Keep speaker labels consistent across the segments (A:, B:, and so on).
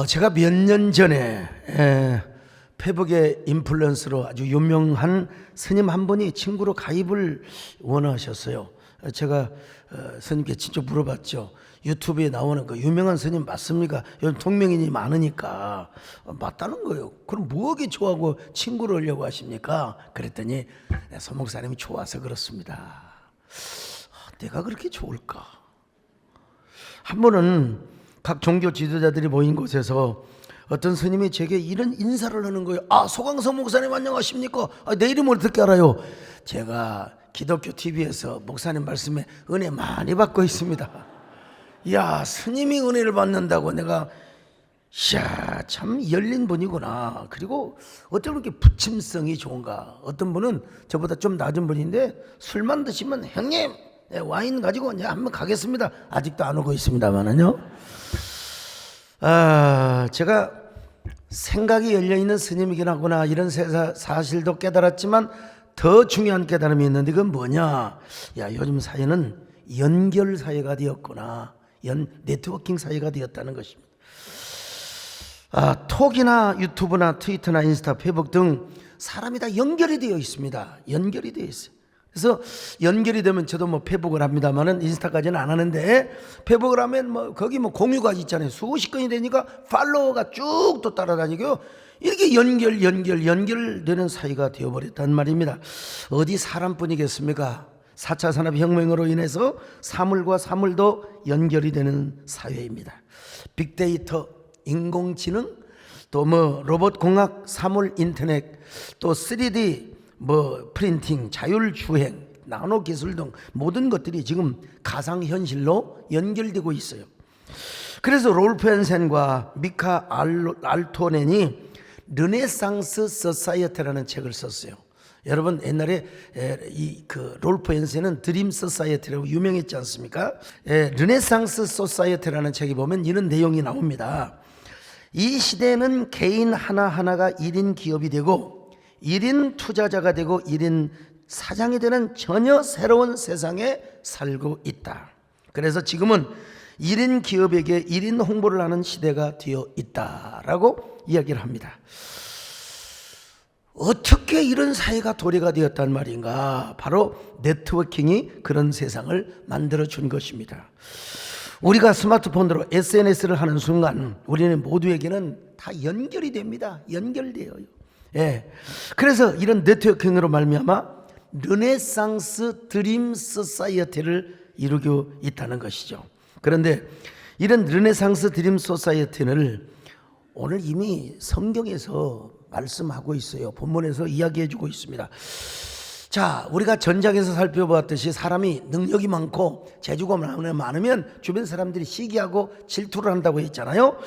A: 제가 몇 년 전에 페북의 인플루언서로 아주 유명한 스님 한 분이 친구로 가입을 원하셨어요. 제가 스님께 직접 물어봤죠. 유튜브에 나오는 그 유명한 스님 맞습니까? 요즘 동명인이 많으니까 맞다는 거예요. 그럼 뭐하게 좋아하고 친구를 하려고 하십니까? 그랬더니 소목사님이 좋아서 그렇습니다. 내가 그렇게 좋을까? 한 번은 각 종교 지도자들이 모인 곳에서 어떤 스님이 제게 이런 인사를 하는 거예요. 소강성 목사님 안녕하십니까? 내 이름을 어떻게 알아요? 제가 기독교 TV에서 목사님 말씀에 은혜 많이 받고 있습니다. 야, 스님이 은혜를 받는다고 내가 이야, 참 열린 분이구나. 그리고 어쩜 그렇게 부침성이 좋은가. 어떤 분은 저보다 좀 낮은 분인데 술만 드시면 형님 와인 가지고 이제 한번 가겠습니다. 아직도 안 오고 있습니다만은요. 제가 생각이 열려있는 스님이긴 하구나 이런 사실도 깨달았지만 더 중요한 깨달음이 있는데 그건 뭐냐. 야, 요즘 사회는 연결 사회가 되었구나. 네트워킹 사회가 되었다는 것입니다. 톡이나 유튜브나 트위터나 인스타, 페북 등 사람이 다 연결이 되어 있습니다. 연결이 되어 있어요. 그래서 연결이 되면 저도 페북을 합니다만은 인스타까지는 안 하는데 페북을 하면 거기 공유가 있잖아요. 수십 건이 되니까 팔로워가 쭉 또 따라다니고요. 이렇게 연결되는 사이가 되어버렸단 말입니다. 어디 사람뿐이겠습니까? 4차 산업혁명으로 인해서 사물과 사물도 연결이 되는 사회입니다. 빅데이터, 인공지능, 또 로봇공학, 사물 인터넷, 또 3D 프린팅, 자율주행, 나노기술 등 모든 것들이 지금 가상현실로 연결되고 있어요. 그래서 롤프 헨센과 미카 알토넨이 르네상스 소사이어티라는 책을 썼어요. 여러분 옛날에 롤프 헨센은 드림 소사이어티라고 유명했지 않습니까? 르네상스 소사이어티라는 책에 보면 이런 내용이 나옵니다. 이 시대는 개인 하나하나가 1인 기업이 되고 1인 투자자가 되고 1인 사장이 되는 전혀 새로운 세상에 살고 있다. 그래서 지금은 1인 기업에게 1인 홍보를 하는 시대가 되어 있다라고 이야기를 합니다. 어떻게 이런 사회가 도래가 되었단 말인가? 바로 네트워킹이 그런 세상을 만들어준 것입니다. 우리가 스마트폰으로 SNS를 하는 순간 우리는 모두에게는 다 연결이 됩니다. 연결돼요. 그래서 이런 네트워킹으로 말미암아 르네상스 드림 소사이어티를 이루고 있다는 것이죠. 그런데 이런 르네상스 드림 소사이어티를 오늘 이미 성경에서 말씀하고 있어요. 본문에서 이야기해주고 있습니다. 자, 우리가 전작에서 살펴보았듯이 사람이 능력이 많고 재주가 많으면 주변 사람들이 시기하고 질투를 한다고 했잖아요.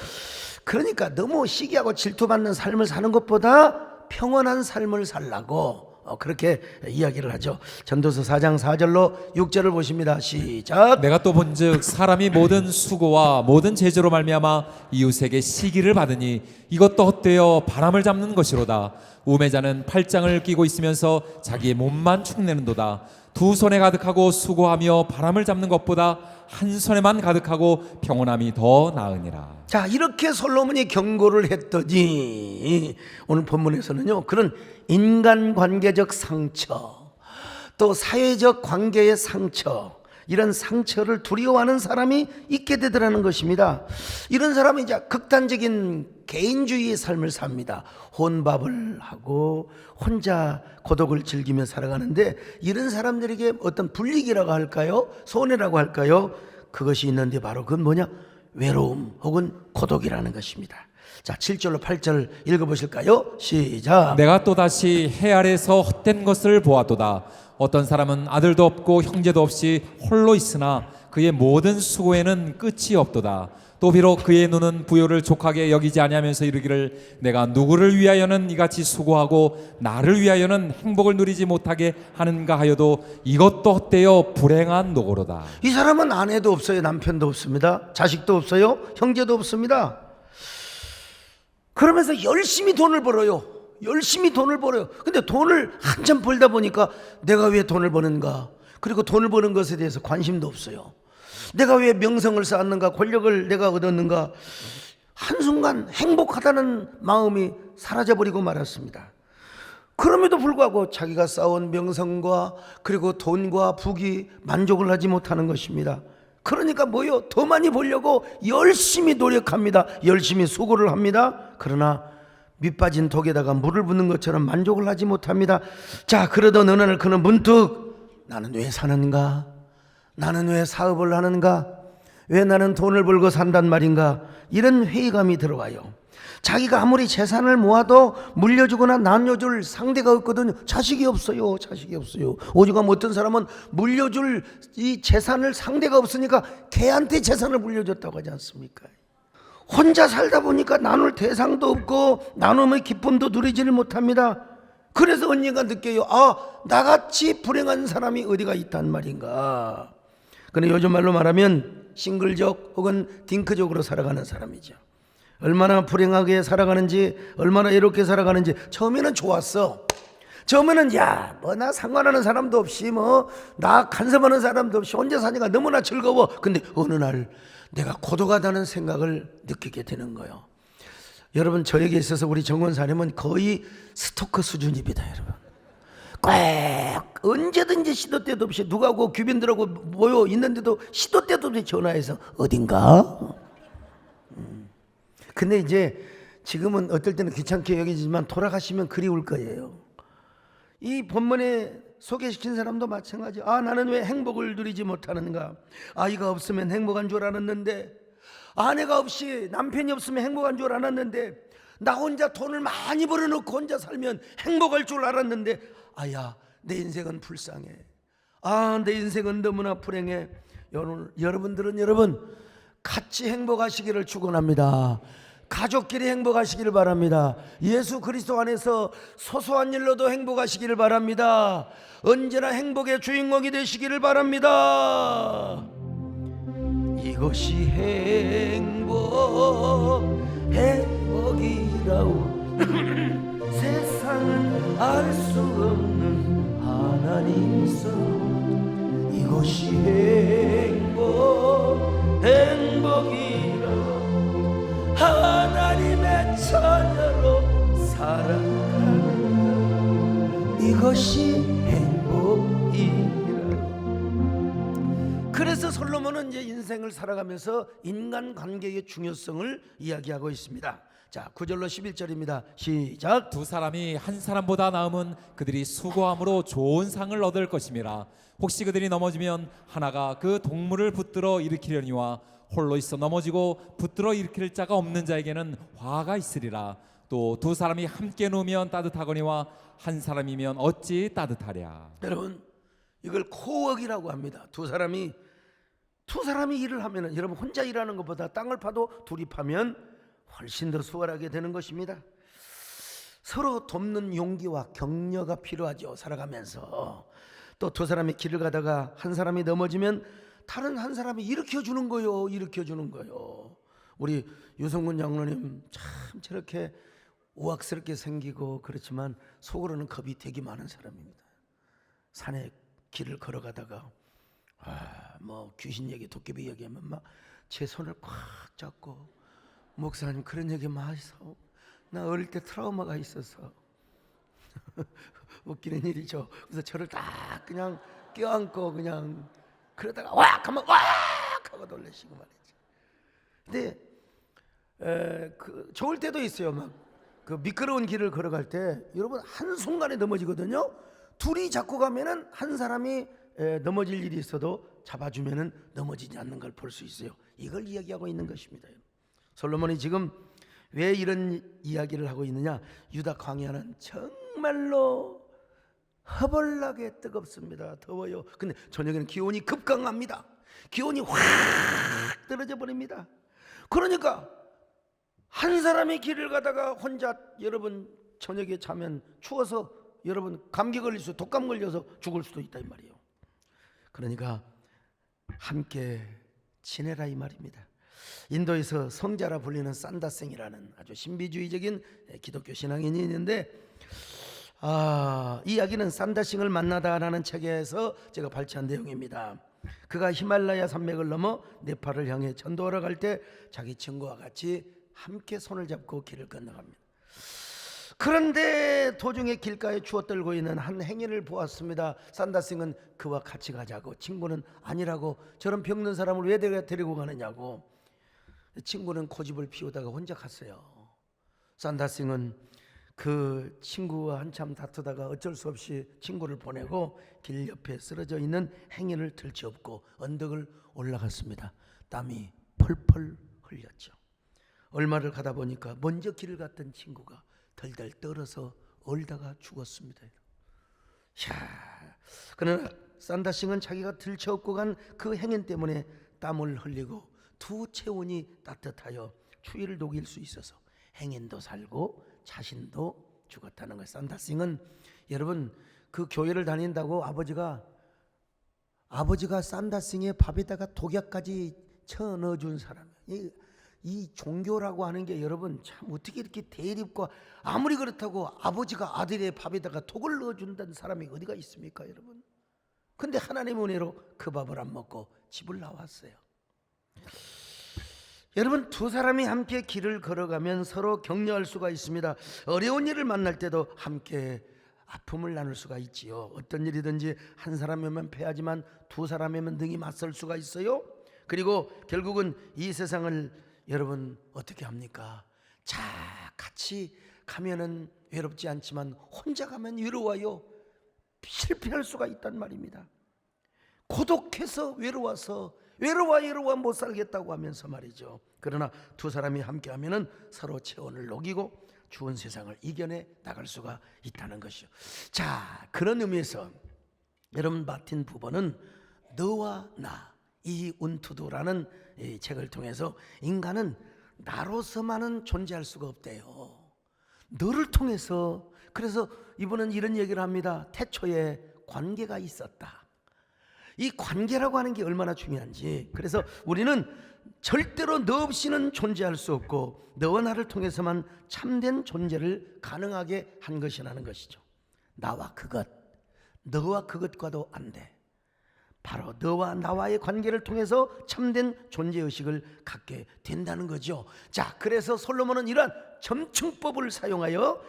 A: 그러니까 너무 시기하고 질투받는 삶을 사는 것보다 평온한 삶을 살라고 그렇게 이야기를 하죠. 전도서 4장 4절로 6절을 보십니다. 시작.
B: 내가 또 본즉 사람이 모든 수고와 모든 제재로 말미암아 이웃에게 시기를 받으니 이것도 헛되어 바람을 잡는 것이로다. 우매자는 팔짱을 끼고 있으면서 자기의 몸만 축내는도다. 두 손에 가득하고 수고하며 바람을 잡는 것보다 한 손에만 가득하고 평온함이 더 나으니라.
A: 자, 이렇게 솔로몬이 경고를 했더니 오늘 본문에서는요, 그런 인간관계적 상처, 또 사회적 관계의 상처, 이런 상처를 두려워하는 사람이 있게 되더라는 것입니다. 이런 사람은 이제 극단적인 개인주의의 삶을 삽니다. 혼밥을 하고 혼자 고독을 즐기며 살아가는데 이런 사람들에게 어떤 불이익이라고 할까요? 손해라고 할까요? 그것이 있는데 바로 그건 뭐냐? 외로움 혹은 고독이라는 것입니다. 자, 7절로 8절 읽어보실까요? 시작.
B: 내가 또다시 해 아래서 헛된 것을 보았도다. 어떤 사람은 아들도 없고 형제도 없이 홀로 있으나 그의 모든 수고에는 끝이 없도다. 또 비록 그의 눈은 부요를 족하게 여기지 아니하면서 이르기를 내가 누구를 위하여는 이같이 수고하고 나를 위하여는 행복을 누리지 못하게 하는가 하여도 이것도 헛되어 불행한 노고로다.
A: 이 사람은 아내도 없어요. 남편도 없습니다. 자식도 없어요. 형제도 없습니다. 그러면서 열심히 돈을 벌어요. 근데 돈을 한참 벌다 보니까 내가 왜 돈을 버는가? 그리고 돈을 버는 것에 대해서 관심도 없어요. 내가 왜 명성을 쌓았는가? 권력을 내가 얻었는가? 한순간 행복하다는 마음이 사라져버리고 말았습니다. 그럼에도 불구하고 자기가 쌓은 명성과 그리고 돈과 부귀 만족을 하지 못하는 것입니다. 그러니까 뭐요? 더 많이 벌려고 열심히 노력합니다. 열심히 수고를 합니다. 그러나 밑빠진 독에다가 물을 붓는 것처럼 만족을 하지 못합니다. 자, 그러던 어느 날 그는 문득 나는 왜 사는가? 나는 왜 사업을 하는가? 왜 나는 돈을 벌고 산단 말인가? 이런 회의감이 들어와요. 자기가 아무리 재산을 모아도 물려주거나 나눠줄 상대가 없거든요. 자식이 없어요. 자식이 없어요. 오죽하면 어떤 사람은 물려줄 이 재산을 상대가 없으니까 걔한테 재산을 물려줬다고 하지 않습니까? 혼자 살다 보니까 나눌 대상도 없고 나눔의 기쁨도 누리지를 못합니다. 그래서 언젠가 느껴요. 나같이 불행한 사람이 어디가 있단 말인가. 근데 요즘 말로 말하면 싱글족 혹은 딩크족으로 살아가는 사람이죠. 얼마나 불행하게 살아가는지, 얼마나 이렇게 살아가는지. 처음에는 좋았어. 처음에는 뭐 나 상관하는 사람도 없이 나 간섭하는 사람도 없이 혼자 사니까 너무나 즐거워. 근데 어느 날 내가 고독하다는 생각을 느끼게 되는 거예요. 여러분, 저에게 있어서 우리 정원사님은 거의 스토커 수준입니다. 여러분, 꼭 언제든지 시도 때도 없이 누가고 귀빈들하고 모여 있는데도 시도 때도 없이 전화해서 어딘가? 근데 이제 지금은 어떨 때는 귀찮게 여기지만 돌아가시면 그리울 거예요. 이 본문에 소개시킨 사람도 마찬가지. 나는 왜 행복을 누리지 못하는가? 아이가 없으면 행복한 줄 알았는데, 아내가 없이 남편이 없으면 행복한 줄 알았는데, 나 혼자 돈을 많이 벌어놓고 혼자 살면 행복할 줄 알았는데, 내 인생은 불쌍해. 내 인생은 너무나 불행해. 여러분들은 같이 행복하시기를 축원합니다. 가족끼리 행복하시기를 바랍니다. 예수 그리스도 안에서 소소한 일로도 행복하시기를 바랍니다. 언제나 행복의 주인공이 되시기를 바랍니다. 이것이 행복이라고 세상은 알 수 없는 하나님 있어. 이것이 행복이라고 하나님의 자녀로 살아가는 이것이 행복이라. 그래서 솔로몬은 이제 인생을 살아가면서 인간관계의 중요성을 이야기하고 있습니다. 자, 9절로 11절입니다. 시작.
B: 두 사람이 한 사람보다 나음은 그들이 수고함으로 좋은 상을 얻을 것임이라. 혹시 그들이 넘어지면 하나가 그 동물을 붙들어 일으키려니와 홀로 있어 넘어지고 붙들어 일으킬 자가 없는 자에게는 화가 있으리라. 또 두 사람이 함께 누우면 따뜻하거니와 한 사람이면 어찌 따뜻하랴.
A: 여러분, 이걸 코웍이라고 합니다. 두 사람이 일을 하면은, 여러분 혼자 일하는 것보다 땅을 파도 둘이 파면 훨씬 더 수월하게 되는 것입니다. 서로 돕는 용기와 격려가 필요하죠. 살아가면서. 또 두 사람이 길을 가다가 한 사람이 넘어지면 다른 한 사람이 일으켜주는 거요. 우리 유성군 장로님 참 저렇게 우악스럽게 생기고 그렇지만 속으로는 겁이 되게 많은 사람입니다. 산에 길을 걸어가다가 귀신 얘기, 도깨비 얘기하면 막 제 손을 꽉 잡고, 목사님 그런 얘기 마시오. 나 어릴 때 트라우마가 있어서. 웃기는 일이죠. 그래서 저를 딱 그냥 껴안고 그냥 그러다가 왁 하면 왁 하고 놀라시고 말이죠. 근데 좋을 때도 있어요. 막 그 미끄러운 길을 걸어갈 때 여러분 한순간에 넘어지거든요. 둘이 잡고 가면은 한 사람이 넘어질 일이 있어도 잡아주면은 넘어지지 않는 걸 볼 수 있어요. 이걸 이야기하고 있는 것입니다. 솔로몬이 지금 왜 이런 이야기를 하고 있느냐? 유다 광야는 정말로 허벌나게 뜨겁습니다. 더워요. 근데 저녁에는 기온이 급강합니다. 기온이 확 떨어져 버립니다. 그러니까 한 사람이 길을 가다가 혼자 여러분 저녁에 자면 추워서 여러분 감기 걸릴 수, 독감 걸려서 죽을 수도 있다 이 말이에요. 그러니까 함께 지내라 이 말입니다. 인도에서 성자라 불리는 산다생이라는 아주 신비주의적인 기독교 신앙인이 있는데, 이 이야기는 산다싱을 만나다라는 책에서 제가 발췌한 내용입니다. 그가 히말라야 산맥을 넘어 네팔을 향해 전도하러 갈 때 자기 친구와 같이 함께 손을 잡고 길을 건너갑니다. 그런데 도중에 길가에 주워들고 있는 한 행인을 보았습니다. 산다싱은 그와 같이 가자고, 친구는 아니라고, 저런 병든 사람을 왜 데리고 가느냐고. 친구는 고집을 피우다가 혼자 갔어요. 산다싱은 그 친구와 한참 다투다가 어쩔 수 없이 친구를 보내고 길 옆에 쓰러져 있는 행인을 들치업고 언덕을 올라갔습니다. 땀이 펄펄 흘렸죠. 얼마를 가다 보니까 먼저 길을 갔던 친구가 덜덜 떨어서 얼다가 죽었습니다. 그러나 산다싱은 자기가 들쳐업고 간 그 행인 때문에 땀을 흘리고 두 체온이 따뜻하여 추위를 녹일 수 있어서 행인도 살고 자신도 죽었다는 거예요. 산다싱은 여러분 그 교회를 다닌다고 아버지가 산다싱의 밥에다가 독약까지 쳐 넣어준 사람이에요. 이 종교라고 하는 게 여러분 참 어떻게 이렇게 대립과, 아무리 그렇다고 아버지가 아들의 밥에다가 독을 넣어준다는 사람이 어디가 있습니까 여러분? 근데 하나님의 은혜로 그 밥을 안 먹고 집을 나왔어요. 여러분 두 사람이 함께 길을 걸어가면 서로 격려할 수가 있습니다. 어려운 일을 만날 때도 함께 아픔을 나눌 수가 있지요. 어떤 일이든지 한 사람이면 패하지만 두 사람이면 능히 맞설 수가 있어요. 그리고 결국은 이 세상을 여러분 어떻게 합니까? 자, 같이 가면은 외롭지 않지만 혼자 가면 외로워요. 실패할 수가 있단 말입니다. 고독해서 외로워 못 살겠다고 하면서 말이죠. 그러나 두 사람이 함께 하면은 서로 체온을 녹이고 추운 세상을 이겨내 나갈 수가 있다는 것이죠. 자, 그런 의미에서 여러분 마틴 부버는 너와 나, 이 운투두라는 이 책을 통해서 인간은 나로서만은 존재할 수가 없대요. 너를 통해서. 그래서 이분은 이런 얘기를 합니다. 태초에 관계가 있었다. 이 관계라고 하는 게 얼마나 중요한지. 그래서 우리는 절대로 너 없이는 존재할 수 없고 너와 나를 통해서만 참된 존재를 가능하게 한 것이라는 것이죠. 나와 그것, 너와 그것과도 안 돼. 바로 너와 나와의 관계를 통해서 참된 존재의식을 갖게 된다는 거죠. 자, 그래서 솔로몬은 이러한 점층법을 사용하여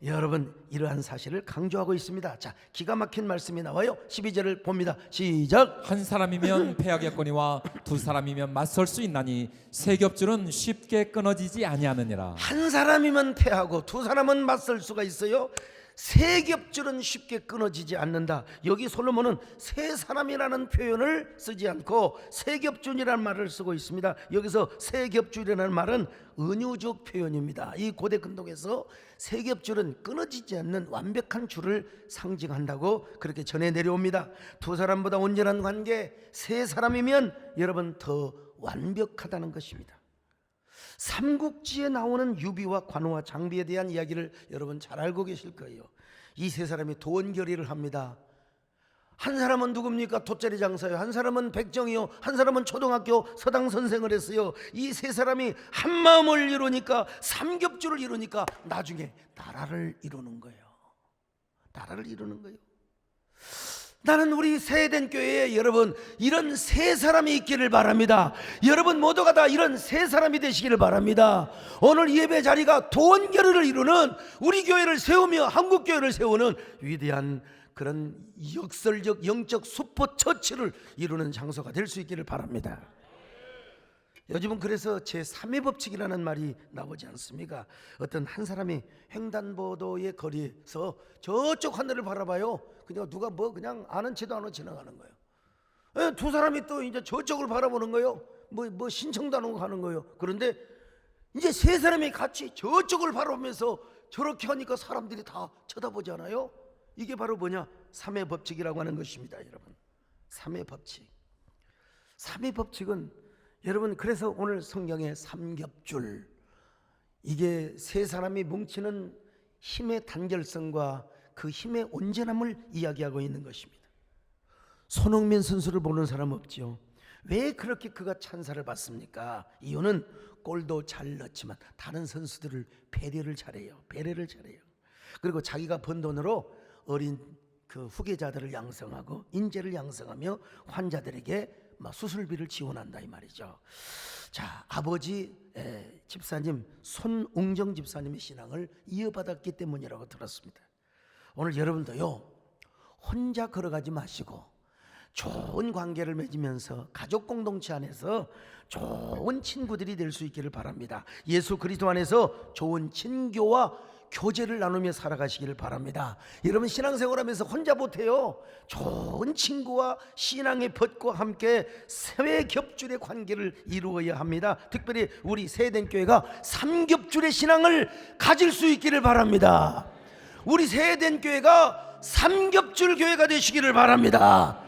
A: 여러분 이러한 사실을 강조하고 있습니다. 자, 기가 막힌 말씀이 나와요. 12절을 봅니다. 시작.
B: 한 사람이면 패하겠거니와 두 사람이면 맞설 수 있나니 세 겹줄은 쉽게 끊어지지 아니하느니라.
A: 한 사람이면 패하고 두 사람은 맞설 수가 있어요. 세 겹줄은 쉽게 끊어지지 않는다. 여기 솔로몬은 세 사람이라는 표현을 쓰지 않고 세 겹줄이라는 말을 쓰고 있습니다. 여기서 세 겹줄이라는 말은 은유적 표현입니다. 이 고대 근동에서 세 겹줄은 끊어지지 않는 완벽한 줄을 상징한다고 그렇게 전해 내려옵니다. 두 사람보다 온전한 관계, 세 사람이면 여러분 더 완벽하다는 것입니다. 삼국지에 나오는 유비와 관우와 장비에 대한 이야기를 여러분 잘 알고 계실 거예요. 이 세 사람이 도원결의를 합니다. 한 사람은 누굽니까? 돗자리 장사요. 한 사람은 백정이요. 한 사람은 초등학교 서당 선생을 했어요. 이 세 사람이 한 마음을 이루니까, 삼겹줄을 이루니까 나중에 나라를 이루는 거예요. 나라를 이루는 거예요. 나는 우리 새해된 교회에 여러분 이런 세 사람이 있기를 바랍니다. 여러분 모두가 다 이런 세 사람이 되시기를 바랍니다. 오늘 예배 자리가 도원결의를 이루는, 우리 교회를 세우며 한국 교회를 세우는 위대한 그런 역설적 영적 슈퍼 처치를 이루는 장소가 될 수 있기를 바랍니다. 요즘은 그래서 제3의 법칙이라는 말이 나오지 않습니까? 어떤 한 사람이 횡단보도의 거리에서 저쪽 하늘을 바라봐요. 그냥 누가 그냥 아는 체도 안 하고 지나가는 거예요. 두 사람이 또 이제 저쪽을 바라보는 거예요. 뭐 신청도 안 하고 가는 거예요. 그런데 이제 세 사람이 같이 저쪽을 바라보면서 저렇게 하니까 사람들이 다 쳐다보잖아요. 이게 바로 뭐냐? 3의 법칙이라고 하는 것입니다, 여러분. 3의 법칙. 3의 법칙은 여러분, 그래서 오늘 성경의 삼겹줄, 이게 세 사람이 뭉치는 힘의 단결성과 그 힘의 온전함을 이야기하고 있는 것입니다. 손흥민 선수를 보는 사람 없죠. 왜 그렇게 그가 찬사를 받습니까? 이유는 골도 잘 넣지만 다른 선수들을 배려를 잘해요. 그리고 자기가 번 돈으로 어린 그 후계자들을 양성하고 인재를 양성하며 환자들에게 수술비를 지원한다 이 말이죠. 자, 아버지 집사님 손웅정 집사님의 신앙을 이어받았기 때문이라고 들었습니다. 오늘 여러분도요, 혼자 걸어가지 마시고 좋은 관계를 맺으면서 가족 공동체 안에서 좋은 친구들이 될 수 있기를 바랍니다. 예수 그리스도 안에서 좋은 친교와 교제를 나누며 살아가시기를 바랍니다. 여러분 신앙생활하면서 혼자 못해요. 좋은 친구와 신앙의 벗과 함께 세외 겹줄의 관계를 이루어야 합니다. 특별히 우리 세대교회가 삼겹줄의 신앙을 가질 수 있기를 바랍니다. 우리 세대교회가 삼겹줄 교회가 되시기를 바랍니다.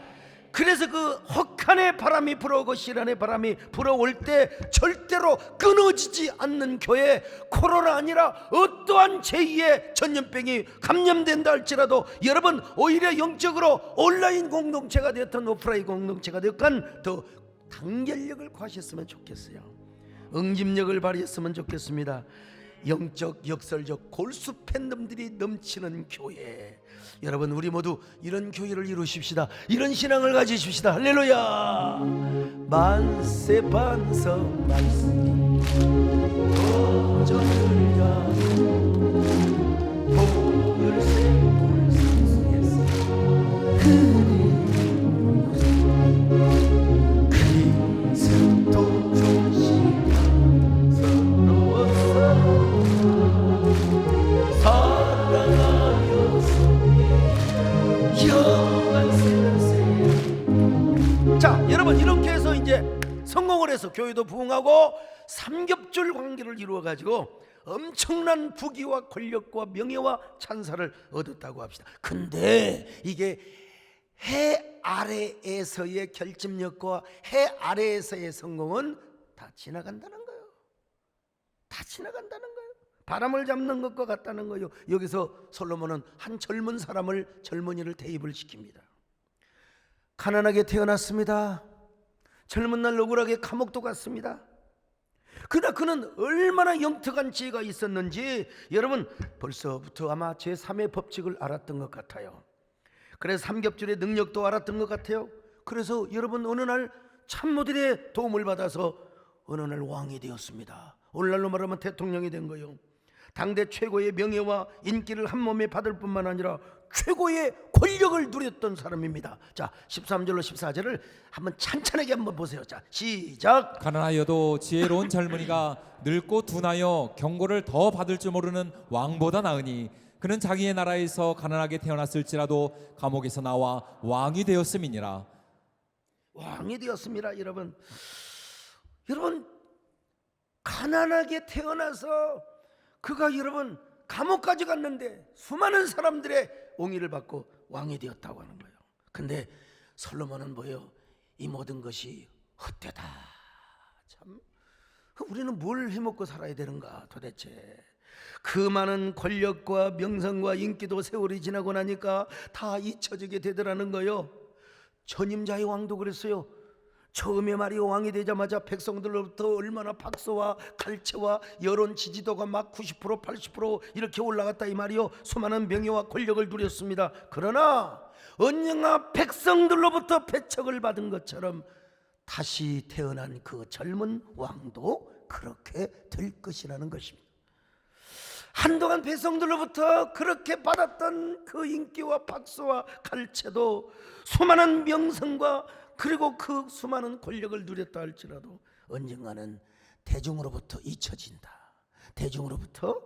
A: 그래서 그 혹한의 바람이 불어오고 시란의 바람이 불어올 때 절대로 끊어지지 않는 교회, 코로나 아니라 어떠한 제2의 전염병이 감염된다 할지라도 여러분 오히려 영적으로 온라인 공동체가 되었던 오프라인 공동체가 되었건 더 단결력을 과셨으면 좋겠어요. 응집력을 발휘했으면 좋겠습니다. 영적 역설적 골수 팬덤들이 넘치는 교회, 여러분 우리 모두 이런 교회를 이루십시다. 이런 신앙을 가지십시다. 할렐루야. 만세 반성 말씀이 도전을야 보혈생 볼상수에서 그리스도 중심이야 자, 여러분 이렇게 해서 이제 성공을 해서 교회도 부흥하고 삼겹줄 관계를 이루어 가지고 엄청난 부귀와 권력과 명예와 찬사를 얻었다고 합시다. 근데 이게 해 아래에서의 결집력과 해 아래에서의 성공은 다 지나간다는 거예요. 다 지나간다는 거예요. 바람을 잡는 것과 같다는 거예요. 여기서 솔로몬은 한 젊은이를 대입을 시킵니다. 가난하게 태어났습니다. 젊은 날 억울하게 감옥도 갔습니다. 그러나 그는 얼마나 영특한 지혜가 있었는지 여러분 벌써부터 아마 제3의 법칙을 알았던 것 같아요. 그래서 삼겹줄의 능력도 알았던 것 같아요. 그래서 여러분 어느 날 참모들의 도움을 받아서 어느 날 왕이 되었습니다. 오늘날로 말하면 대통령이 된 거예요. 당대 최고의 명예와 인기를 한 몸에 받을 뿐만 아니라 최고의 권력을 누렸던 사람입니다. 자, 13절로 14절을 한번 찬찬하게 한번 보세요. 자, 시작.
B: 가난하여도 지혜로운 젊은이가 늙고 둔하여 경고를 더 받을 줄 모르는 왕보다 나으니 그는 자기의 나라에서 가난하게 태어났을지라도 감옥에서 나와 왕이 되었음이니라.
A: 왕이 되었습니다. 여러분 가난하게 태어나서 그가 여러분 감옥까지 갔는데 수많은 사람들의 옹의를 받고 왕이 되었다고 하는 거예요. 근데 솔로몬은 뭐예요? 이 모든 것이 헛되다. 참, 우리는 뭘 해먹고 살아야 되는가 도대체. 그 많은 권력과 명성과 인기도 세월이 지나고 나니까 다 잊혀지게 되더라는 거예요. 전임자의 왕도 그랬어요. 처음에 말이요, 왕이 되자마자 백성들로부터 얼마나 박수와 갈채와 여론 지지도가 막 90% 80% 이렇게 올라갔다 이 말이요. 수많은 명예와 권력을 누렸습니다. 그러나 언젠가 백성들로부터 배척을 받은 것처럼 다시 태어난 그 젊은 왕도 그렇게 될 것이라는 것입니다. 한동안 백성들로부터 그렇게 받았던 그 인기와 박수와 갈채도 수많은 명성과 그리고 그 수많은 권력을 누렸다 할지라도 언젠가는 대중으로부터 잊혀진다. 대중으로부터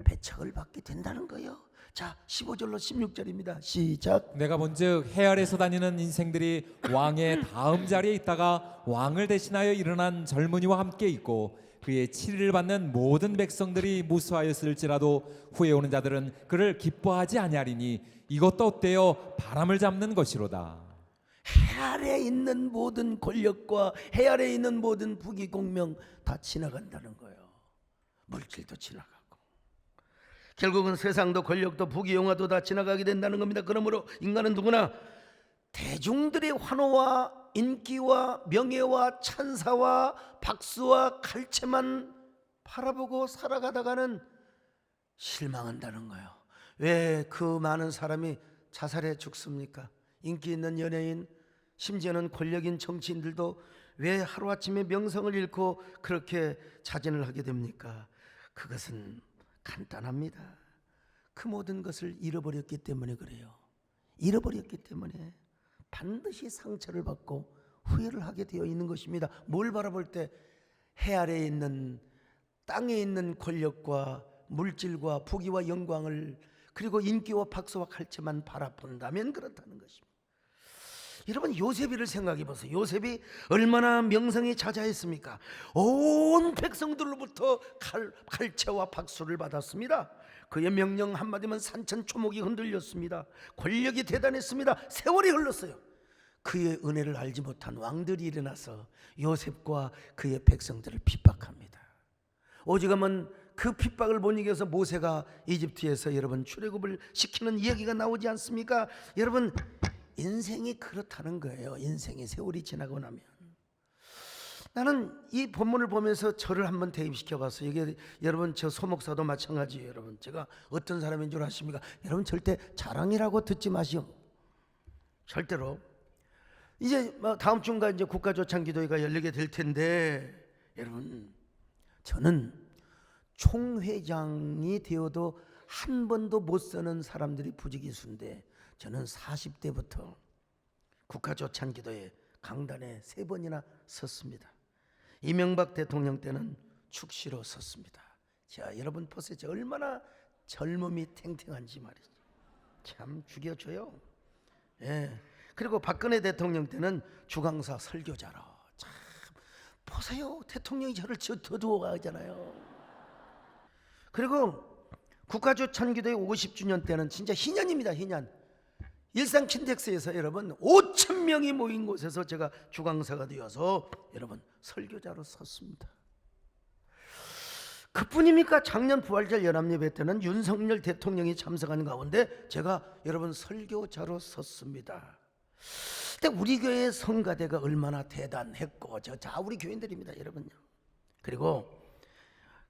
A: 배척을 받게 된다는 거예요. 자, 15절로 16절입니다. 시작.
B: 내가 본즉 해 아래서 다니는 인생들이 왕의 다음 자리에 있다가 왕을 대신하여 일어난 젊은이와 함께 있고 그의 치리를 받는 모든 백성들이 무수하였을지라도 후에 오는 자들은 그를 기뻐하지 아니하리니 이것도 헛되어 바람을 잡는 것이로다.
A: 해 아래에 있는 모든 권력과 해 아래에 있는 모든 부귀 공명 다 지나간다는 거예요. 물질도 지나가고 결국은 세상도 권력도 부귀 영화도 다 지나가게 된다는 겁니다. 그러므로 인간은 누구나 대중들의 환호와 인기와 명예와 찬사와 박수와 갈채만 바라보고 살아가다가는 실망한다는 거예요. 왜 그 많은 사람이 자살해 죽습니까? 인기 있는 연예인, 심지어는 권력인 정치인들도 왜 하루아침에 명성을 잃고 그렇게 자진을 하게 됩니까? 그것은 간단합니다. 그 모든 것을 잃어버렸기 때문에 그래요. 잃어버렸기 때문에 반드시 상처를 받고 후회를 하게 되어 있는 것입니다. 뭘 바라볼 때 해 아래에 있는 땅에 있는 권력과 물질과 부귀와 영광을 그리고 인기와 박수와 칼체만 바라본다면 그렇다는 것입니다. 여러분 요셉이를 생각해 보세요. 요셉이 얼마나 명성이 자자했습니까? 온 백성들로부터 칼체와 박수를 받았습니다. 그의 명령 한마디면 산천초목이 흔들렸습니다. 권력이 대단했습니다. 세월이 흘렀어요. 그의 은혜를 알지 못한 왕들이 일어나서 요셉과 그의 백성들을 핍박합니다. 오직하면 그 핍박을 못 이겨서 모세가 이집트에서 여러분 출애굽을 시키는 이야기가 나오지 않습니까? 여러분 인생이 그렇다는 거예요. 인생의 세월이 지나고 나면 나는 이 본문을 보면서 저를 한번 대입시켜 봤어요. 이게 여러분 저 소목사도 마찬가지예요. 여러분 제가 어떤 사람인 줄 아십니까? 여러분 절대 자랑이라고 듣지 마시오. 절대로. 이제 다음 주인가 이제 국가조창기도회가 열리게 될 텐데 여러분 저는 총회장이 되어도 한 번도 못 서는 사람들이 부지기수인데 저는 40대부터 국가조창기도회 강단에 3번이나 섰습니다. 이명박 대통령 때는 축시로 섰습니다. 자 여러분 보세요. 얼마나 젊음이 탱탱한지 말이죠. 참 죽여줘요. 예. 그리고 박근혜 대통령 때는 주강사 설교자로. 참 보세요. 대통령이 저를 더두어 가잖아요. 그리고 국가조창기도회 50주년 때는 진짜 희년입니다. 희년. 일산 킨텍스에서 여러분 5,000명이 모인 곳에서 제가 주강사가 되어서 여러분 설교자로 섰습니다. 그뿐입니까? 작년 부활절 연합예배 때는 윤석열 대통령이 참석하는 가운데 제가 여러분 설교자로 섰습니다. 근데 우리 교회의 성가대가 얼마나 대단했고 우리 교인들입니다 여러분요. 그리고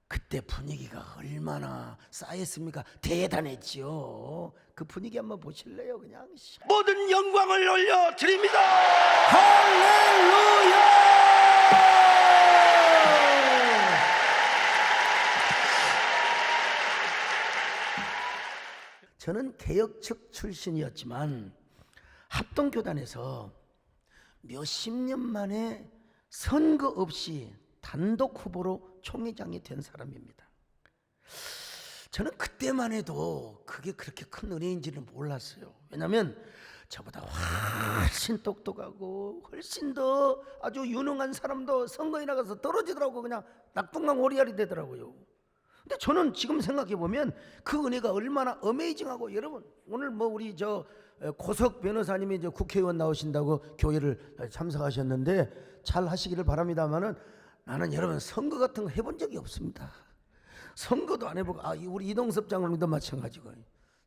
A: 그때 분위기가 얼마나 쌓였습니까? 대단했지요. 그 분위기 한번 보실래요? 그냥 모든 영광을 올려드립니다. 할렐루야. 저는 개혁측 출신이었지만 합동교단에서 몇십 년 만에 선거 없이 단독 후보로 총회장이 된 사람입니다. 저는 그때만 해도 그게 그렇게 큰 은혜인지는 몰랐어요. 왜냐하면 저보다 훨씬 똑똑하고 훨씬 더 아주 유능한 사람도 선거에 나가서 떨어지더라고. 그냥 낙동강 오리알이 되더라고요. 근데 저는 지금 생각해 보면 그 은혜가 얼마나 어메이징하고 여러분 오늘 우리 고석 변호사님이 이제 국회의원 나오신다고 교회를 참석하셨는데 잘 하시기를 바랍니다만은 나는 여러분 선거 같은 거 해본 적이 없습니다. 선거도 안 해보고 우리 이동섭 장로님도 마찬가지고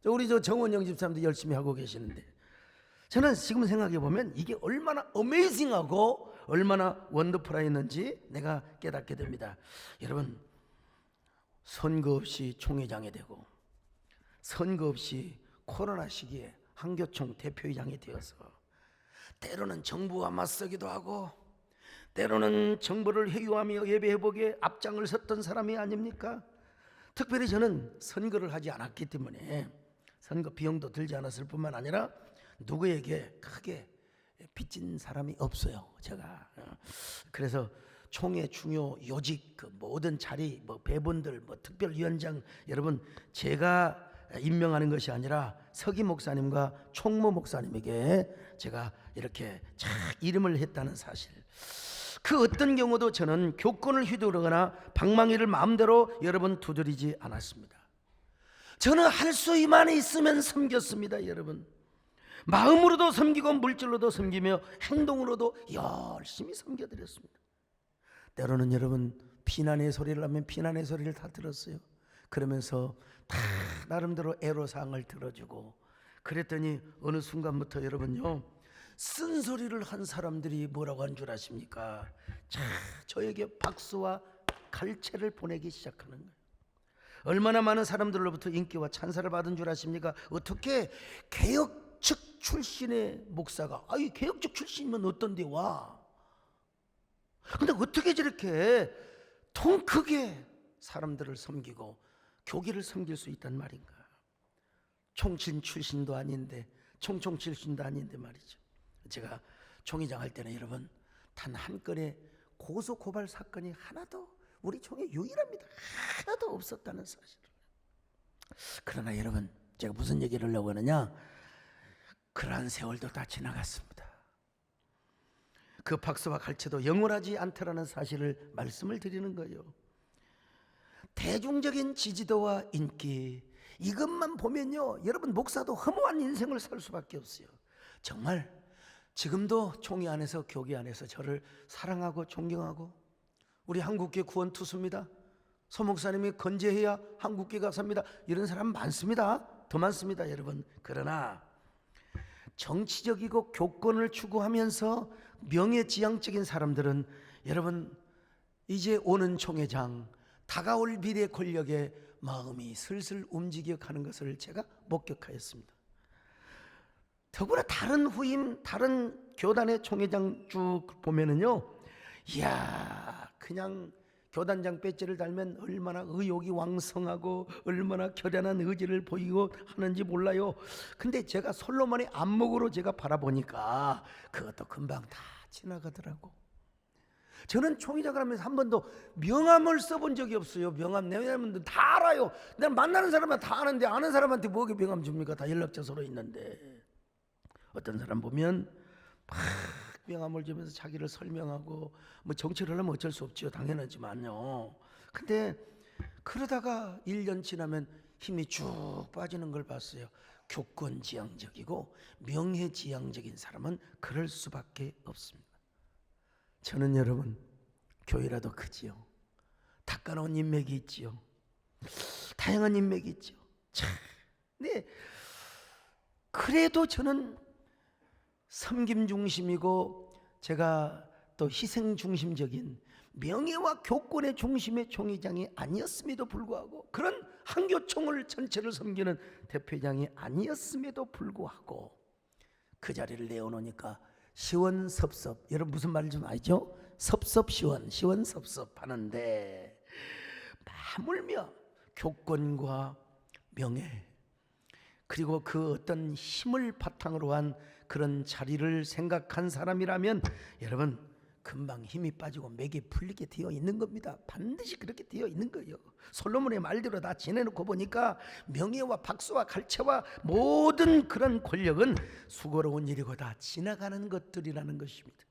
A: 우리 정원영 집사님도 열심히 하고 계시는데 저는 지금 생각해 보면 이게 얼마나 어메이징하고 얼마나 원더풀했는지 내가 깨닫게 됩니다. 여러분 선거 없이 총회장이 되고 선거 없이 코로나 시기에 한교총 대표회장이 되어서 때로는 정부와 맞서기도 하고 때로는 정부를 회유하며 예배회복에 앞장을 섰던 사람이 아닙니까? 특별히 저는 선거를 하지 않았기 때문에 선거 비용도 들지 않았을 뿐만 아니라 누구에게 크게 빚진 사람이 없어요. 제가 그래서 총회 중요 요직 그 모든 자리 배분들 특별위원장 여러분 제가 임명하는 것이 아니라 서기 목사님과 총무 목사님에게 제가 이렇게 착 이름을 했다는 사실. 그 어떤 경우도 저는 교권을 휘두르거나 방망이를 마음대로 여러분 두드리지 않았습니다. 저는 할 수만 있으면 섬겼습니다. 여러분 마음으로도 섬기고 물질로도 섬기며 행동으로도 열심히 섬겨드렸습니다. 때로는 여러분 비난의 소리를 하면 비난의 소리를 다 들었어요. 그러면서 다 나름대로 애로사항을 들어주고 그랬더니 어느 순간부터 여러분요 쓴소리를 한 사람들이 뭐라고 한 줄 아십니까? 저에게 박수와 갈채를 보내기 시작하는 거예요. 얼마나 많은 사람들로부터 인기와 찬사를 받은 줄 아십니까? 어떻게 개혁 개혁적 출신의 목사가 이 개혁적 출신이면 어떤데 와? 근데 어떻게 저렇게 통 크게 사람들을 섬기고 교계를 섬길 수 있단 말인가? 총신 출신도 아닌데 총총 출신도 아닌데 말이죠. 제가 총회장 할 때는 여러분 단 한 건의 고소 고발 사건이 하나도 우리 총회 유일합니다. 하나도 없었다는 사실을. 그러나 여러분 제가 무슨 얘기를 하려고 하느냐, 그러한 세월도 다 지나갔습니다. 그 박수와 갈채도 영원하지 않더라는 사실을 말씀을 드리는 거예요. 대중적인 지지도와 인기 이것만 보면요 여러분 목사도 허무한 인생을 살 수밖에 없어요. 정말 지금도 총회 안에서 교계 안에서 저를 사랑하고 존경하고 우리 한국계 구원투수입니다. 소 목사님이 건재해야 한국계가 삽니다. 이런 사람 많습니다. 더 많습니다 여러분. 그러나 정치적이고 교권을 추구하면서 명예지향적인 사람들은 여러분 이제 오는 총회장 다가올 미래 권력에 마음이 슬슬 움직여가는 것을 제가 목격하였습니다. 더구나 다른 후임 다른 교단의 총회장 쭉 보면은요, 이야 그냥 교단장 배지를 달면 얼마나 의욕이 왕성하고 얼마나 결연한 의지를 보이고 하는지 몰라요. 근데 제가 솔로몬의 안목으로 제가 바라보니까 그것도 금방 다 지나가더라고. 저는 총회장을 하면서 한 번도 명함을 써본 적이 없어요. 명함 내면 다 알아요. 내가 만나는 사람은 다 아는데 아는 사람한테 뭐게 명함 줍니까? 다 연락처 서로 있는데. 어떤 사람 보면 막 명함을 주면서 자기를 설명하고 뭐 정치를 하려면 어쩔 수 없죠. 당연하지만요. 근데 그러다가 1년 지나면 힘이 쭉 빠지는 걸 봤어요. 교권지향적이고 명예지향적인 사람은 그럴 수밖에 없습니다. 저는 여러분 교회라도 크지요. 닦아놓은 인맥이 있지요. 다양한 인맥이 있죠. 참, 네. 그래도 저는 섬김 중심이고 제가 또 희생 중심적인 명예와 교권의 중심의 총회장이 아니었음에도 불구하고, 그런 한교총을 전체를 섬기는 대표장이 아니었음에도 불구하고 그 자리를 내어놓으니까 시원섭섭, 여러분 무슨 말인지 좀 알죠? 섭섭시원, 시원섭섭 하는데 하물며 교권과 명예 그리고 그 어떤 힘을 바탕으로 한 그런 자리를 생각한 사람이라면 여러분 금방 힘이 빠지고 맥이 풀리게 되어 있는 겁니다. 반드시 그렇게 되어 있는 거예요. 솔로몬의 말대로 다 지내놓고 보니까 명예와 박수와 갈채와 모든 그런 권력은 수고로운 일이고 다 지나가는 것들이라는 것입니다.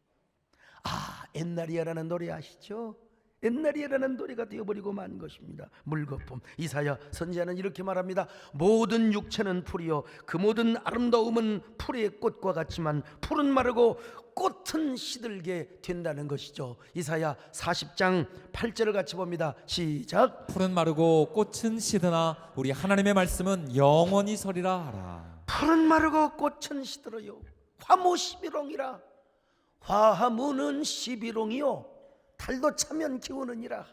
A: 옛날이야라는 노래 아시죠? 옛날이라는 노래가 되어버리고 만 것입니다. 물거품. 이사야 선지자는 이렇게 말합니다. 모든 육체는 풀이요 그 모든 아름다움은 풀의 꽃과 같지만 풀은 마르고 꽃은 시들게 된다는 것이죠. 이사야 40장 8절을 같이 봅니다. 시작.
B: 풀은 마르고 꽃은 시드나 우리 하나님의 말씀은 영원히 서리라 하라.
A: 풀은 마르고 꽃은 시들어요. 화무 시비롱이라. 화무는 시비롱이요 달도 차면 기우느니라.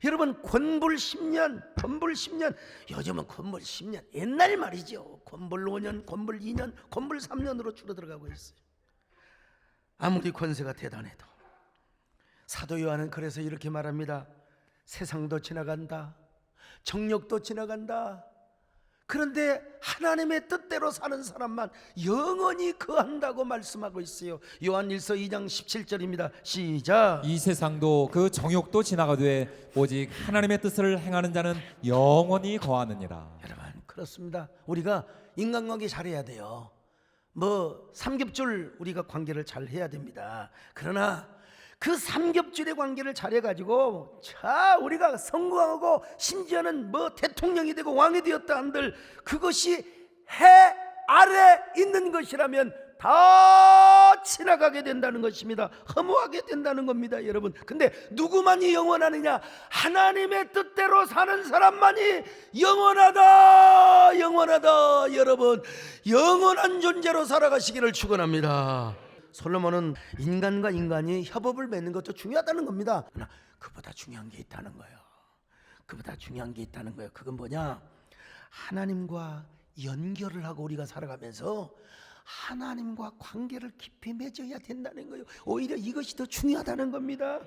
A: 여러분 권불 10년 권불 10년, 요즘은 권불 10년 옛날 말이죠. 권불 5년 권불 2년 권불 3년으로 줄어들어가고 있어요. 아무리 권세가 대단해도. 사도 요한은 그래서 이렇게 말합니다. 세상도 지나간다, 정력도 지나간다. 그런데 하나님의 뜻대로 사는 사람만 영원히 거한다고 말씀하고 있어요. 요한일서 2장 17절입니다. 시작.
B: 이 세상도 그 정욕도 지나가되 오직 하나님의 뜻을 행하는 자는 영원히 거하느니라.
A: 여러분 그렇습니다. 우리가 인간관계 잘해야 돼요. 뭐 삼겹줄 우리가 관계를 잘 해야 됩니다. 그러나 그 삼겹줄의 관계를 잘해가지고 우리가 성공하고 심지어는 뭐 대통령이 되고 왕이 되었다 한들 그것이 해 아래 있는 것이라면 다 지나가게 된다는 것입니다. 허무하게 된다는 겁니다 여러분. 근데 누구만이 영원하느냐? 하나님의 뜻대로 사는 사람만이 영원하다, 영원하다. 여러분 영원한 존재로 살아가시기를 축원합니다. 솔로몬은 인간과 인간이 협업을 맺는 것도 중요하다는 겁니다. 그러나 그보다 중요한 게 있다는 거예요. 그보다 중요한 게 있다는 거예요. 그건 뭐냐? 하나님과 연결을 하고 우리가 살아가면서 하나님과 관계를 깊이 맺어야 된다는 거예요. 오히려 이것이 더 중요하다는 겁니다.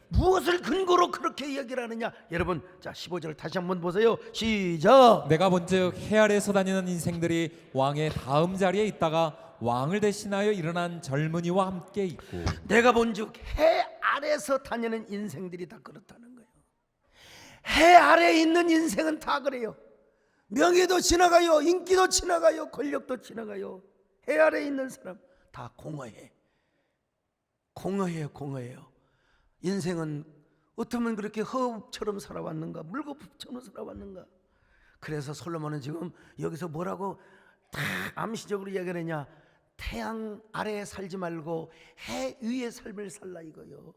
A: 무엇을 근거로 그렇게 이야기를 하느냐? 여러분, 자 15절 다시 한번 보세요. 시작.
B: 내가 본즉 해 아래에서 다니는 인생들이 왕의 다음 자리에 있다가 왕을 대신하여 일어난 젊은이와 함께 있고,
A: 내가 본즉 해 아래에서 다니는 인생들이 다 그렇다는 거예요. 해 아래에 있는 인생은 다 그래요. 명예도 지나가요, 인기도 지나가요, 권력도 지나가요. 해 아래에 있는 사람 다 공허해. 공허해요. 인생은 어쩌면 그렇게 허업처럼 살아왔는가, 물거품처럼 살아왔는가. 그래서 솔로몬은 지금 여기서 뭐라고 다 암시적으로 이야기하느냐? 태양 아래에 살지 말고 해 위의 삶을 살라 이거요.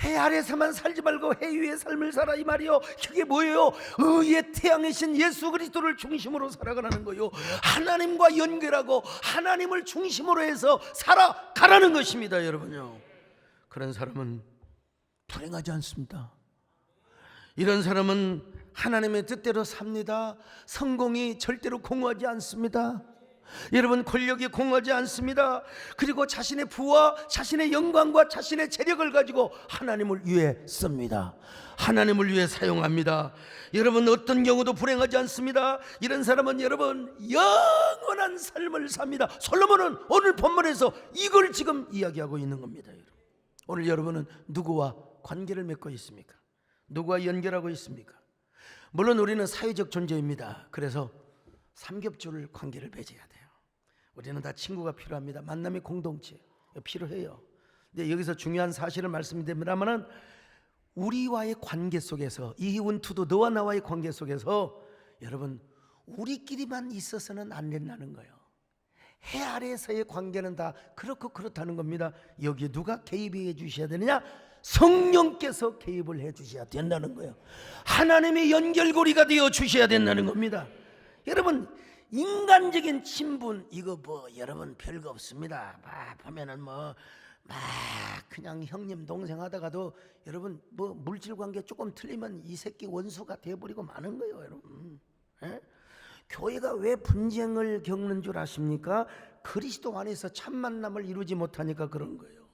A: 해 아래에서만 살지 말고 해 위의 삶을 살아 이 말이요. 그게 뭐예요? 의의 태양이신 예수 그리스도를 중심으로 살아가라는 거요. 하나님과 연결하고 하나님을 중심으로 해서 살아가라는 것입니다, 여러분요. 그런 사람은 불행하지 않습니다. 이런 사람은 하나님의 뜻대로 삽니다. 성공이 절대로 공허하지 않습니다. 여러분, 권력이 공허하지 않습니다. 그리고 자신의 부와 자신의 영광과 자신의 재력을 가지고 하나님을 위해 씁니다. 하나님을 위해 사용합니다. 여러분, 어떤 경우도 불행하지 않습니다. 이런 사람은 여러분 영원한 삶을 삽니다. 솔로몬은 오늘 본문에서 이걸 지금 이야기하고 있는 겁니다. 여러분, 오늘 여러분은 누구와 관계를 맺고 있습니까? 누구와 연결하고 있습니까? 물론 우리는 사회적 존재입니다. 그래서 삼겹줄 관계를 맺어야 돼요. 우리는 다 친구가 필요합니다. 만남의 공동체 필요해요. 근데 여기서 중요한 사실을 말씀드리면, 우리와의 관계 속에서, 이훈투도 너와 나와의 관계 속에서 여러분 우리끼리만 있어서는 안 된다는 거예요. 해 아래에서의 관계는 다 그렇다는 겁니다. 여기에 누가 개입해 주셔야 되느냐? 성령께서 개입을 해 주셔야 된다는 거예요. 하나님의 연결고리가 되어 주셔야 된다는 겁니다. 여러분, 인간적인 친분 이거 뭐 여러분 별거 없습니다. 보면은 그냥 형님 동생 하다가도 여러분 뭐 물질 관계 조금 틀리면 이 새끼 원수가 되어버리고 마는 거예요, 여러분. 에? 교회가 왜 분쟁을 겪는 줄 아십니까? 그리스도 안에서 참 만남을 이루지 못하니까 그런 거예요.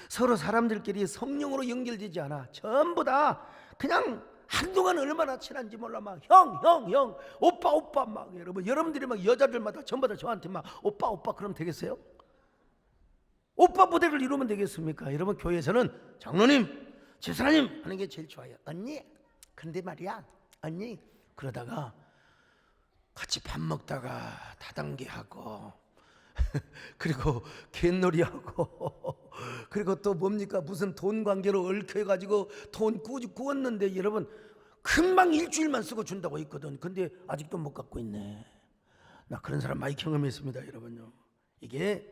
A: 서로 사람들끼리 성령으로 연결되지 않아. 전부 다 그냥 한동안 얼마나 친한지 몰라. 막 형, 오빠 막 여러분들이 막 여자들마다 전부 다 저한테 막 오빠 그럼 되겠어요? 오빠 부대를 이루면 되겠습니까? 여러분, 교회에서는 장로님, 집사님 하는 게 제일 좋아요. 언니, 근데 말이야, 언니. 그러다가 같이 밥 먹다가 다단계하고 그리고 갯놀이하고 그리고 또 뭡니까, 무슨 돈 관계로 얽혀가지고 돈 구웠는데 여러분 금방 일주일만 쓰고 준다고 했거든. 근데 아직도 못 갖고 있네. 나 그런 사람 많이 경험했습니다, 여러분요. 이게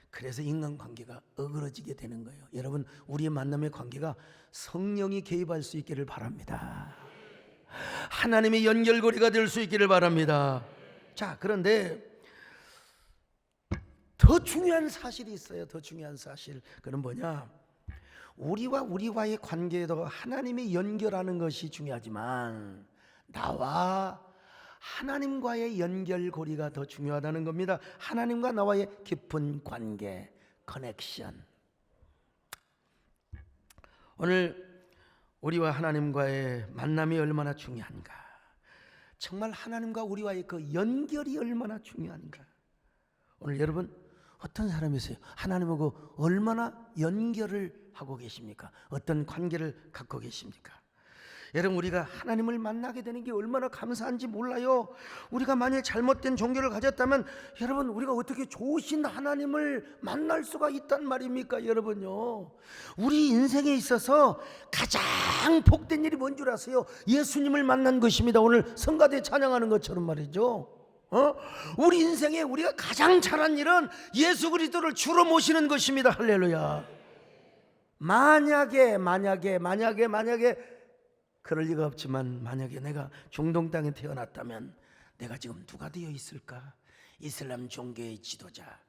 A: 그래서 인간관계가 어그러지게 되는 거예요. 여러분, 우리의 만남의 관계가 성령이 개입할 수 있기를 바랍니다. 하나님의 연결고리가 될 수 있기를 바랍니다. 자, 그런데 더 중요한 사실이 있어요. 더 중요한 사실. 그건 뭐냐? 우리와의 관계도 하나님의 연결하는 것이 중요하지만 나와 하나님과의 연결고리가 더 중요하다는 겁니다. 하나님과 나와의 깊은 관계, 커넥션. 오늘 우리와 하나님과의 만남이 얼마나 중요한가, 정말 하나님과 우리와의 그 연결이 얼마나 중요한가. 오늘 여러분 어떤 사람이세요? 하나님하고 얼마나 연결을 하고 계십니까? 어떤 관계를 갖고 계십니까? 여러분, 우리가 하나님을 만나게 되는 게 얼마나 감사한지 몰라요. 우리가 만약 잘못된 종교를 가졌다면 여러분, 우리가 어떻게 좋으신 하나님을 만날 수가 있단 말입니까, 여러분요? 우리 인생에 있어서 가장 복된 일이 뭔 줄 아세요? 예수님을 만난 것입니다. 오늘 성가대 찬양하는 것처럼 말이죠. 우리 인생에 우리가 가장 잘한 일은 예수 그리스도를 주로 모시는 것입니다. 할렐루야. 만약에 그럴 리가 없지만 만약에 내가 중동 땅에 태어났다면 내가 지금 누가 되어 있을까? 이슬람 종교의 지도자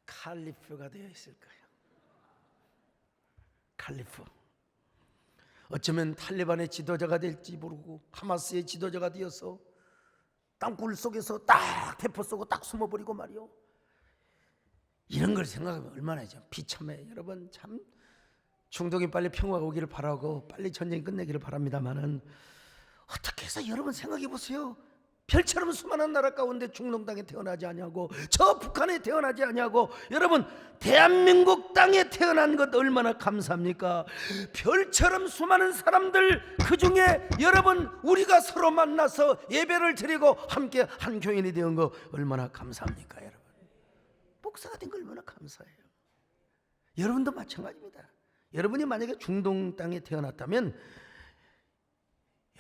A: 칼리프가 되어 있을까요? 칼리프. 어쩌면 탈레반의 지도자가 될지 모르고 하마스의 지도자가 되어서 땅굴 속에서 딱 대포 쏘고 딱 숨어버리고 말이요. 이런 걸 생각하면 얼마나 좀 비참해. 여러분 참 중동이 빨리 평화가 오기를 바라고 빨리 전쟁이 끝내기를 바랍니다만은 어떻게 해서 여러분 생각해 보세요. 별처럼 수많은 나라 가운데 중동 땅에 태어나지 아니하고 저 북한에 태어나지 아니하고 여러분 대한민국 땅에 태어난 것 얼마나 감사합니까? 별처럼 수많은 사람들 그 중에 여러분 우리가 서로 만나서 예배를 드리고 함께 한 교인이 되는 거 얼마나 감사합니까? 여러분 목사가 된 거 얼마나 감사해요. 여러분도 마찬가지입니다. 여러분이 만약에 중동 땅에 태어났다면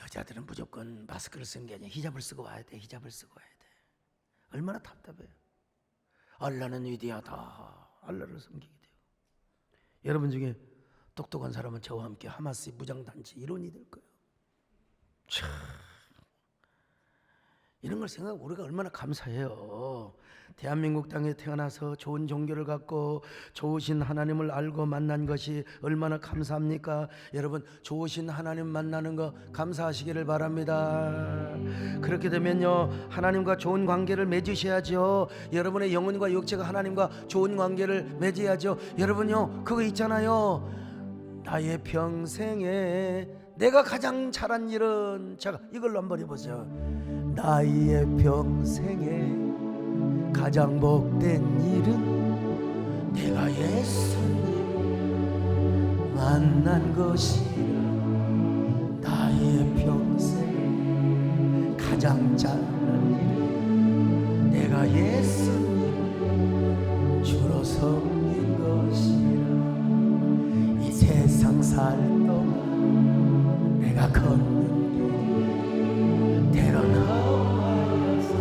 A: 여자들은 무조건 마스크를 쓰는 게 아니라 히잡을 쓰고 와야 돼. 히잡을 쓰고 와야 돼. 얼마나 답답해요. 알라는 위대하다. 알라를 섬기게 돼요. 여러분 중에 똑똑한 사람은 저와 함께 하마스 무장단체 일원이 될 거예요. 참, 이런 걸 생각하면 우리가 얼마나 감사해요. 대한민국 땅에 태어나서 좋은 종교를 갖고 좋으신 하나님을 알고 만난 것이 얼마나 감사합니까? 여러분 좋으신 하나님 만나는 거 감사하시기를 바랍니다. 그렇게 되면요 하나님과 좋은 관계를 맺으셔야죠. 여러분의 영혼과 육체가 하나님과 좋은 관계를 맺어야죠. 여러분요 그거 있잖아요. 나의 평생에 내가 가장 잘한 일은 제가 이걸로 한번 해보죠. 나의 평생에 가장 복된 일은 내가 예수님 만난 것이라. 나의 평생 가장 잘한 일은 내가 예수님 주로 섬긴 것이라. 이 세상 살 동안 내가 걷는 길 때론 험하여서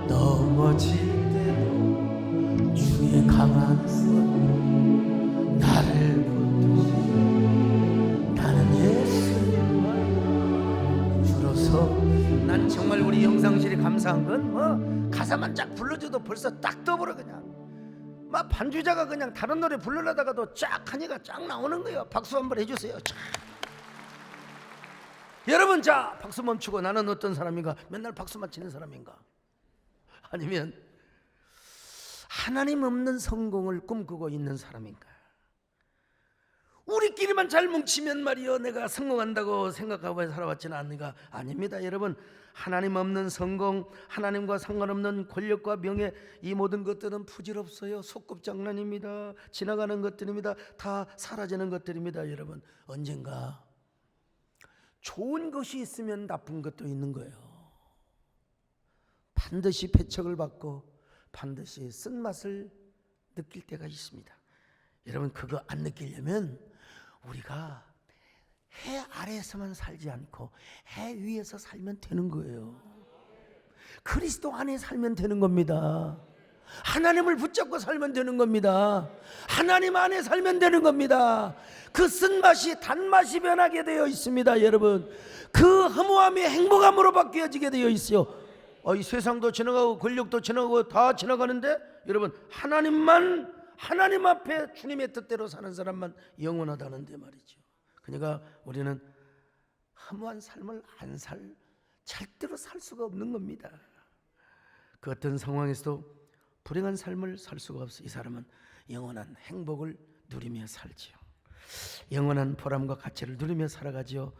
A: 넘어질 때도 주의 강한 손 나를 붙드시고 나는 예수님만 주로서. 난 정말 우리 영상실이 감사한 건 가사만 쫙 불러줘도 벌써 딱 떠버려. 그냥 막 반주자가 그냥 다른 노래 부르려다가도 쫙 하니까 쫙 나오는 거예요. 박수 한번 해주세요. 쫙. 여러분 자 박수 멈추고 나는 어떤 사람인가? 맨날 박수만 치는 사람인가? 아니면 하나님 없는 성공을 꿈꾸고 있는 사람인가? 우리끼리만 잘 뭉치면 말이요 내가 성공한다고 생각하고 살아왔지는 않는가? 아닙니다. 여러분 하나님 없는 성공, 하나님과 상관없는 권력과 명예, 이 모든 것들은 부질없어요. 소꿉장난입니다. 지나가는 것들입니다. 다 사라지는 것들입니다. 여러분 언젠가 좋은 것이 있으면 나쁜 것도 있는 거예요. 반드시 배척을 받고 반드시 쓴맛을 느낄 때가 있습니다. 여러분 그거 안 느끼려면 우리가 해 아래에서만 살지 않고 해 위에서 살면 되는 거예요. 그리스도 안에 살면 되는 겁니다. 하나님을 붙잡고 살면 되는 겁니다. 하나님 안에 살면 되는 겁니다. 그 쓴맛이 단맛이 변하게 되어 있습니다. 여러분 그 허무함이 행복함으로 바뀌어지게 되어 있어요. 이 세상도 지나가고 권력도 지나가고 다 지나가는데 여러분 하나님 앞에 주님의 뜻대로 사는 사람만 영원하다는데 말이죠. 그러니까 우리는 허무한 삶을 절대로 살 수가 없는 겁니다. 그 어떤 상황에서도 불행한 삶을 살 수가 없어. 이 사람은 영원한 행복을 누리며 살지요. 영원한 보람과 가치를 누리며 살아가지요.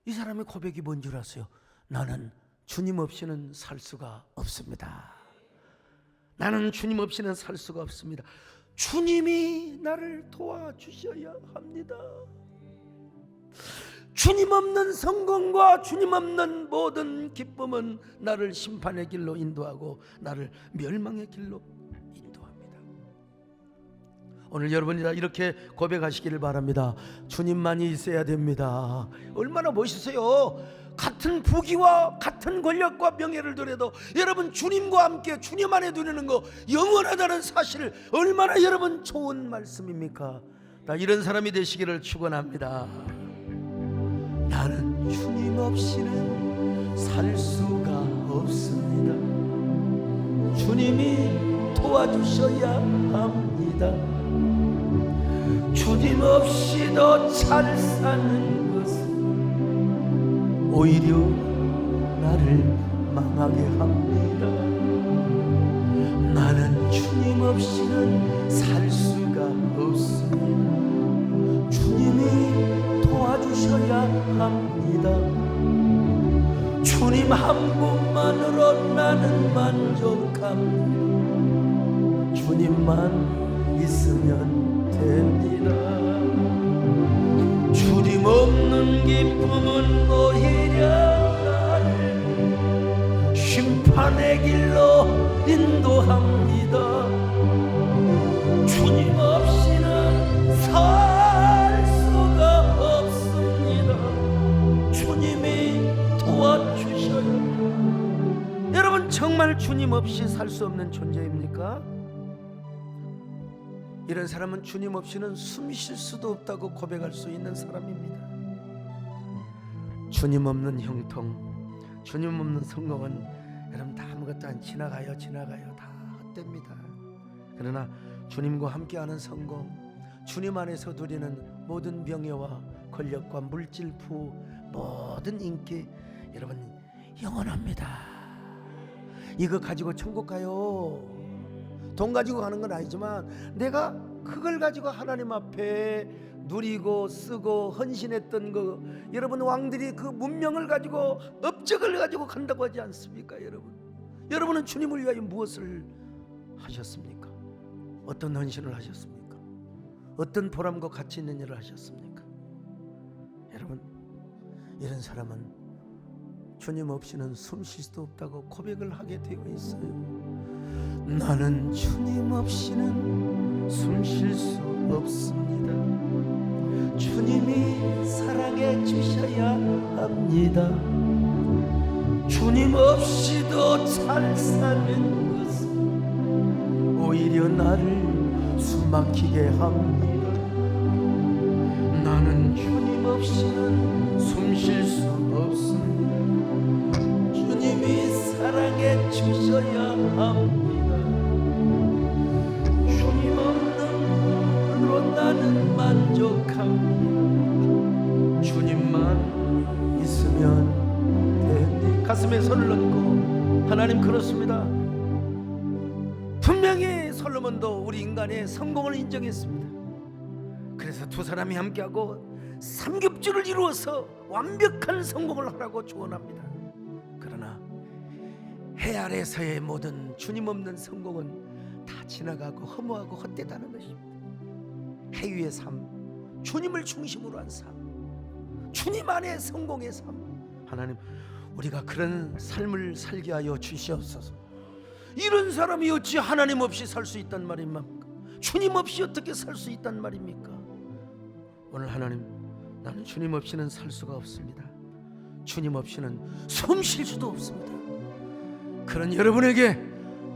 A: 이 사람의 고백이 뭔 줄 아세요? 나는 주님 없이는 살 수가 없습니다. 나는 주님 없이는 살 수가 없습니다. 주님이 나를 도와주셔야 합니다. 주님 없는 성공과 주님 없는 모든 기쁨은 나를 심판의 길로 인도하고 나를 멸망의 길로 인도합니다. 오늘 여러분이 다 이렇게 고백하시기를 바랍니다. 주님만이 있어야 됩니다. 얼마나 멋있어요. 같은 부귀와 같은 권력과 명예를 누려도 여러분 주님과 함께 주님 안에 누리는 거 영원하다는 사실 얼마나 여러분 좋은 말씀입니까? 다 이런 사람이 되시기를 축원합니다. 나는 주님 없이는 살 수가 없습니다. 주님이 도와주셔야 합니다. 주님 없이도 잘 사는 것은 오히려 나를 망하게 합니다. 나는 주님 없이는 살 수가 없습니다. 주님이 도와주셔야 합니다. 주님 한 분만으로 나는 만족합니다. 주님만 있으면 됩니다. 주님 없는 기쁨은 오히려 나를 심판의 길로 인도합니다. 주님 없이는 살 수가 없습니다. 주님이 도와주셔요. 여러분, 정말 주님 없이 살 수 없는 존재입니까? 이런 사람은 주님 없이는 숨 쉴 수도 없다고 고백할 수 있는 사람입니다. 주님 없는 형통, 주님 없는 성공은 여러분 다 아무것도 안 지나가요. 다 헛됩니다. 그러나 주님과 함께하는 성공, 주님 안에서 누리는 모든 명예와 권력과 물질, 부, 모든 인기, 여러분 영원합니다. 이거 가지고 천국 가요. 돈 가지고 가는 건 아니지만 내가 그걸 가지고 하나님 앞에 누리고 쓰고 헌신했던 거, 여러분 왕들이 그 문명을 가지고 업적을 가지고 간다고 하지 않습니까? 여러분은 주님을 위하여 무엇을 하셨습니까? 어떤 헌신을 하셨습니까? 어떤 보람과 가치 있는 일을 하셨습니까? 여러분, 이런 사람은 주님 없이는 숨 쉴 수도 없다고 고백을 하게 되어 있어요. 나는 주님 없이는 숨 쉴 수 없습니다. 주님이 사랑해 주셔야 합니다. 주님 없이도 잘 사는 것은 오히려 나를 숨막히게 합니다. 나는 주님 없이는 숨 쉴 수 없습니다. 주님이 사랑해 주셔야 합니다. 주님 없는 것으로 나는 만족합니다. 주님만 있으면 됩니다. 가슴에 손을 얹고, 하나님 그렇습니다. 분명히 솔로몬도 우리 인간의 성공을 인정했습니다. 그래서 두 사람이 함께하고 삼겹줄을 이루어서 완벽한 성공을 하라고 조언합니다. 그러나 해 아래서의 모든 주님 없는 성공은 다 지나가고 허무하고 헛되다는 것입니다. 해 위의 삶, 주님을 중심으로 한 삶, 주님 안의 성공의 삶, 하나님 우리가 그런 삶을 살게 하여 주시옵소서. 이런 사람이 어찌 하나님 없이 살 수 있단 말입니까? 주님 없이 어떻게 살 수 있단 말입니까? 오늘 하나님, 나는 주님 없이는 살 수가 없습니다. 주님 없이는 숨 쉴 수도 없습니다. 그런 여러분에게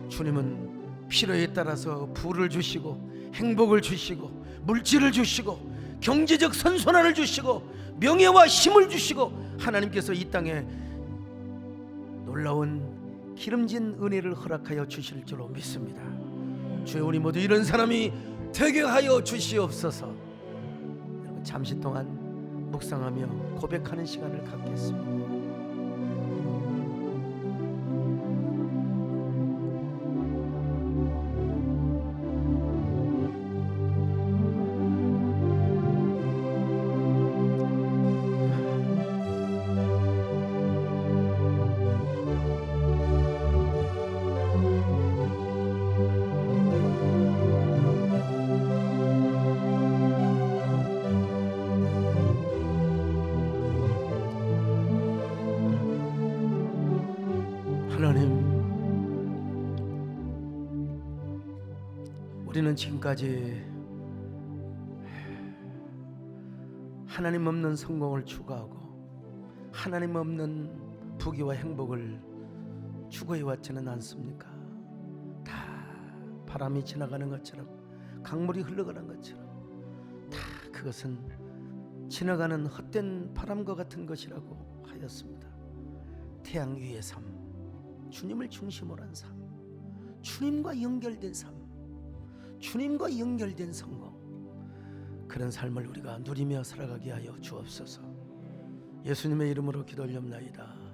A: 주님은 필요에 따라서 부를 주시고 행복을 주시고 물질을 주시고 경제적 선순환을 주시고 명예와 힘을 주시고, 하나님께서 이 땅에 놀라운 기름진 은혜를 허락하여 주실 줄로 믿습니다. 주여, 우리 모두 이런 사람이 되게 하여 주시옵소서. 여러분, 잠시 동안 묵상하며 고백하는 시간을 갖겠습니다. 하나님, 우리는 지금까지 하나님 없는 성공을 추구하고 하나님 없는 부귀와 행복을 추구해 왔지는 않습니까? 다 바람이 지나가는 것처럼, 강물이 흘러가는 것처럼, 다 그것은 지나가는 헛된 바람과 같은 것이라고 하였습니다. 태양 위의 삶, 주님을 중심으로 한 삶, 주님과 연결된 삶, 주님과 연결된 성공, 그런 삶을 우리가 누리며 살아가게 하여 주옵소서. 예수님의 이름으로 기도 올립나이다.